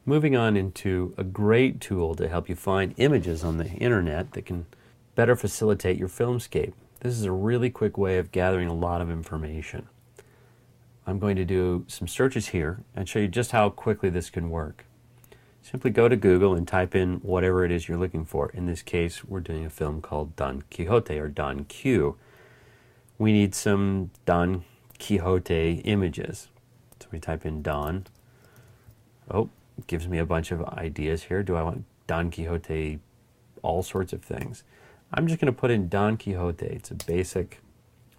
Moving on into a great tool to help you find images on the internet that can better facilitate your filmscape. This is a really quick way of gathering a lot of information. I'm going to do some searches here and show you just how quickly this can work. Simply go to Google and type in whatever it is you're looking for. In this case, we're doing a film called Don Quixote, or Don Q. We need some Don Quixote images. So we type in Don. Oh, it gives me a bunch of ideas here. Do I want Don Quixote, all sorts of things? I'm just going to put in Don Quixote. It's a basic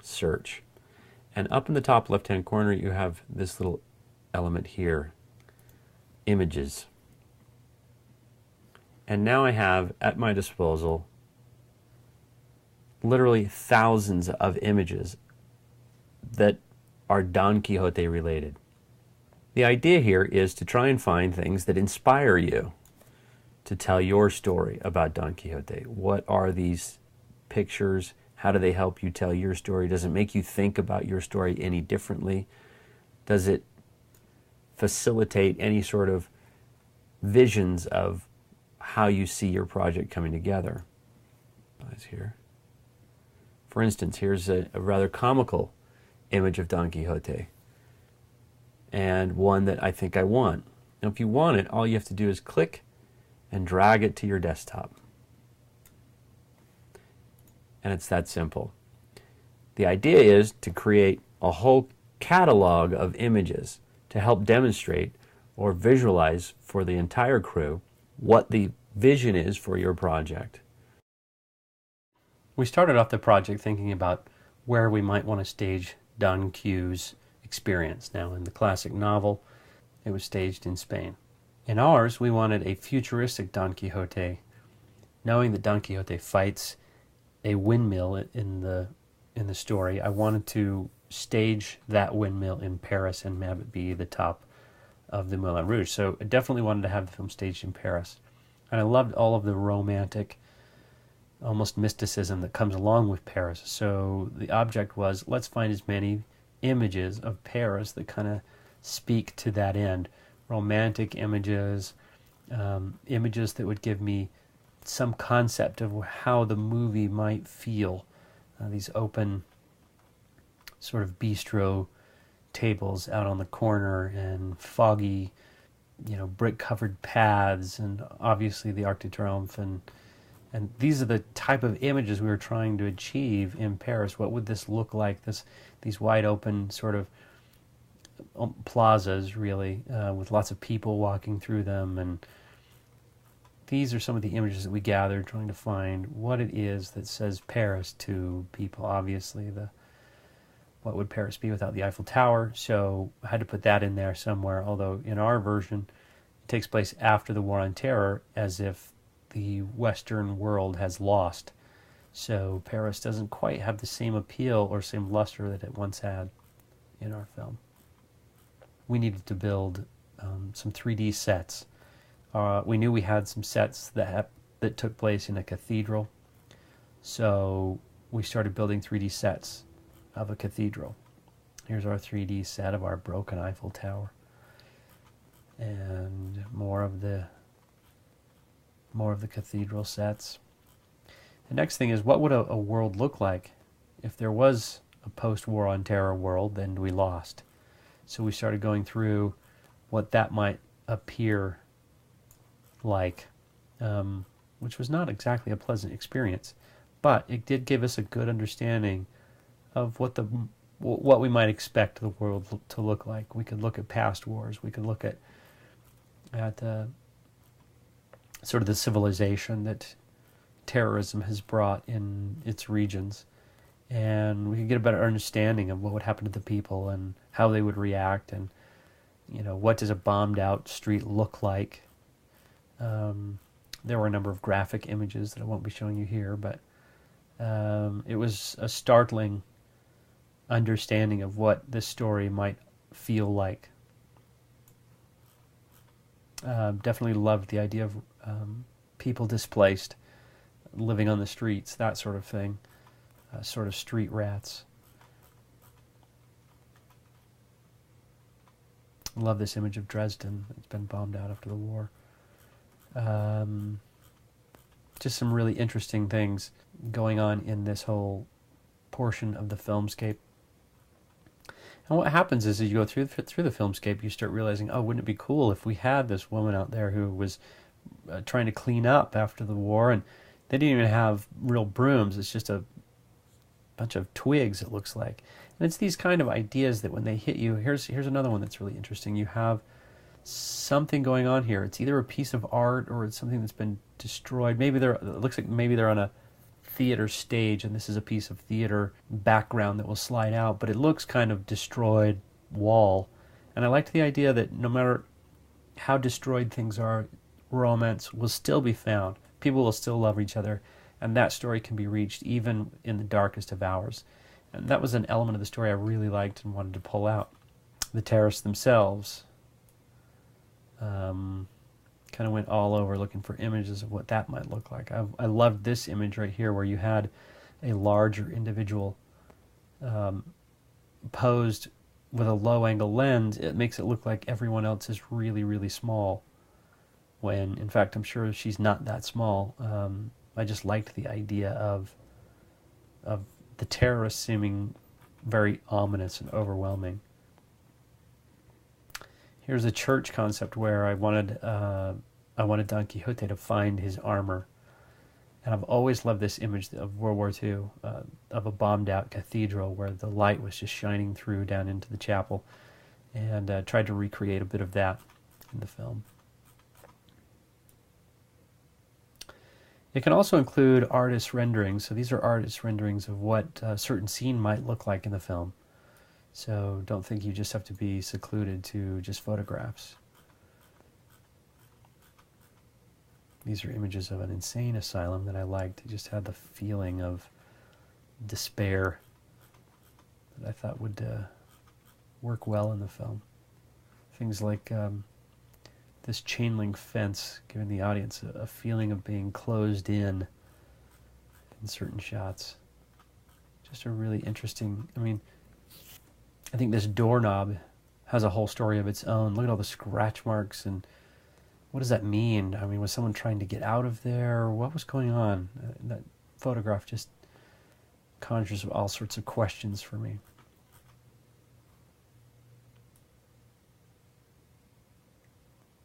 search. And up in the top left-hand corner, you have this little element here, images. And now I have at my disposal literally thousands of images that are Don Quixote related. The idea here is to try and find things that inspire you to tell your story about Don Quixote. What are these pictures? How do they help you tell your story? Does it make you think about your story any differently? Does it facilitate any sort of visions of how you see your project coming together? Here. For instance, here's a rather comical image of Don Quixote, and one that I think I want. Now, if you want it, all you have to do is click and drag it to your desktop. And it's that simple. The idea is to create a whole catalog of images to help demonstrate or visualize for the entire crew what the vision is for your project. We started off the project thinking about where we might want to stage Don Q's experience. Now, in the classic novel, it was staged in Spain. In ours, we wanted a futuristic Don Quixote, knowing that Don Quixote fights a windmill in the story. I wanted to stage that windmill in Paris and have it be the top of the Moulin Rouge. So I definitely wanted to have the film staged in Paris. And I loved all of the romantic, almost mysticism that comes along with Paris. So the object was, let's find as many images of Paris that kind of speak to that end. Romantic images, images that would give me some concept of how the movie might feel. These open sort of bistro tables out on the corner and foggy, brick-covered paths, and obviously the Arc de Triomphe, and these are the type of images we were trying to achieve in Paris. What would this look like? These wide open sort of plazas, really, with lots of people walking through them, and these are some of the images that we gathered, trying to find what it is that says Paris to people. Obviously, what would Paris be without the Eiffel Tower? So I had to put that in there somewhere, although in our version, it takes place after the War on Terror, as if the Western world has lost. So Paris doesn't quite have the same appeal or same luster that it once had in our film. We needed to build some 3D sets. We knew we had some sets that took place in a cathedral, so we started building 3D sets of a cathedral. Here's our 3D set of our broken Eiffel Tower, and more of the cathedral sets. The next thing is, what would a world look like if there was a post-war on terror world? Then we lost. So we started going through what that might appear like, which was not exactly a pleasant experience, but it did give us a good understanding of what we might expect the world to look like. We could look at past wars. We could look at sort of the civilization that terrorism has brought in its regions, and we could get a better understanding of what would happen to the people and how they would react, and what does a bombed out street look like. There were a number of graphic images that I won't be showing you here, but it was a startling understanding of what this story might feel like. Definitely loved the idea of people displaced, living on the streets, that sort of thing, sort of street rats. I love this image of Dresden. It's been bombed out after the war. Um, just some really interesting things going on in this whole portion of the filmscape. And what happens is, as you go through the filmscape, you start realizing, oh, wouldn't it be cool if we had this woman out there who was trying to clean up after the war, and they didn't even have real brooms. It's just a bunch of twigs, it looks like. And it's these kind of ideas that when they hit you, here's another one that's really interesting. You have something going on here. It's either a piece of art or it's something that's been destroyed. It looks like maybe they're on a theater stage and this is a piece of theater background that will slide out, but it looks kind of destroyed wall. And I liked the idea that no matter how destroyed things are, romance will still be found. People will still love each other, and that story can be reached even in the darkest of hours. And that was an element of the story I really liked and wanted to pull out. The terrorists themselves, kind of went all over looking for images of what that might look like. I loved this image right here where you had a larger individual posed with a low-angle lens. It makes it look like everyone else is really, really small, when in fact I'm sure she's not that small. I just liked the idea of the terrorists seeming very ominous and overwhelming. Here's a church concept where I wanted Don Quixote to find his armor. And I've always loved this image of World War II, of a bombed-out cathedral where the light was just shining through down into the chapel, and tried to recreate a bit of that in the film. It can also include artist renderings. So these are artist renderings of what a certain scene might look like in the film. So don't think you just have to be secluded to just photographs. These are images of an insane asylum that I liked. It just had the feeling of despair that I thought would work well in the film. Things like this chain link fence, giving the audience a feeling of being closed in certain shots. Just a really interesting, I think this doorknob has a whole story of its own. Look at all the scratch marks, and what does that mean? Was someone trying to get out of there? What was going on? That photograph just conjures all sorts of questions for me.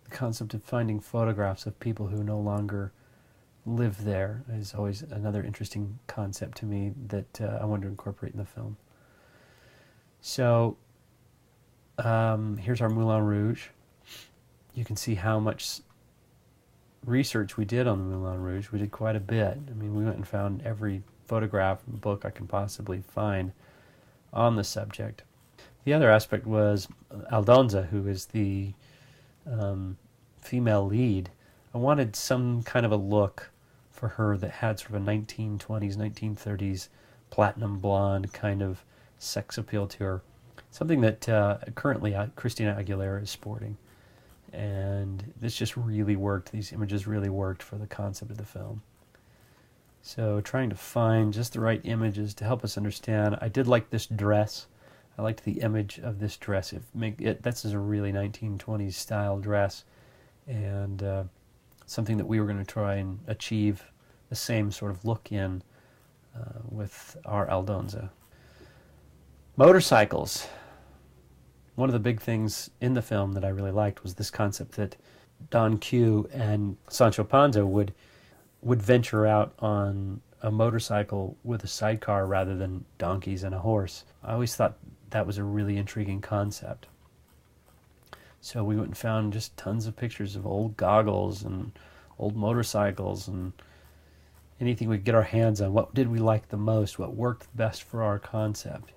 The concept of finding photographs of people who no longer live there is always another interesting concept to me that I wanted to incorporate in the film. So here's our Moulin Rouge. You can see how much research we did on the Moulin Rouge. We did quite a bit. We went and found every photograph and book I can possibly find on the subject. The other aspect was Aldonza, who is the female lead. I wanted some kind of a look for her that had sort of a 1920s, 1930s platinum blonde kind of sex appeal to her. Something that currently Christina Aguilera is sporting. And this just really worked. These images really worked for the concept of the film. So trying to find just the right images to help us understand. I did like this dress. I liked the image of this dress. This is a really 1920s style dress, and something that we were going to try and achieve the same sort of look in with our Aldonza. Motorcycles. One of the big things in the film that I really liked was this concept that Don Q and Sancho Panza would venture out on a motorcycle with a sidecar rather than donkeys and a horse. I always thought that was a really intriguing concept. So we went and found just tons of pictures of old goggles and old motorcycles and anything we could get our hands on. What did we like the most? What worked best for our concept?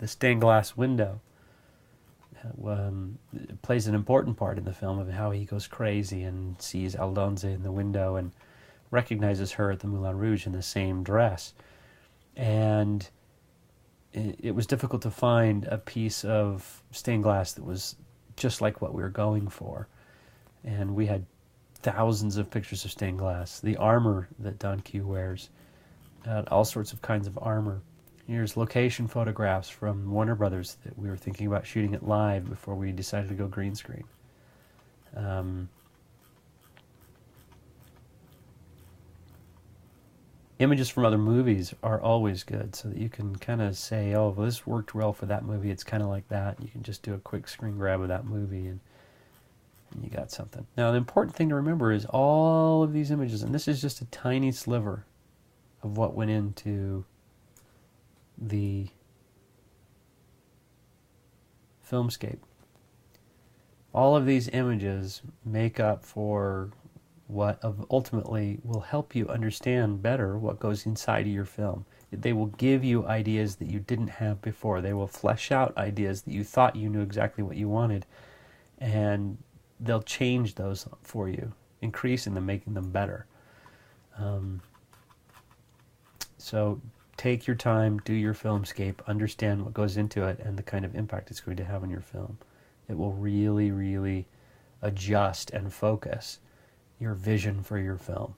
The stained glass window plays an important part in the film of how he goes crazy and sees Aldonza in the window and recognizes her at the Moulin Rouge in the same dress. And it was difficult to find a piece of stained glass that was just like what we were going for. And we had thousands of pictures of stained glass. The armor that Don Q wears, all sorts of kinds of armor. Here's location photographs from Warner Brothers that we were thinking about shooting it live before we decided to go green screen. Images from other movies are always good, so that you can kind of say, oh, well, this worked well for that movie, it's kind of like that. You can just do a quick screen grab of that movie and you got something. Now, the important thing to remember is all of these images, and this is just a tiny sliver of what went into the filmscape. All of these images make up for what ultimately will help you understand better what goes inside of your film. They will give you ideas that you didn't have before. They will flesh out ideas that you thought you knew exactly what you wanted, and they'll change those for you, increasing them, making them better. So take your time, do your filmscape, understand what goes into it and the kind of impact it's going to have on your film. It will really, really adjust and focus your vision for your film.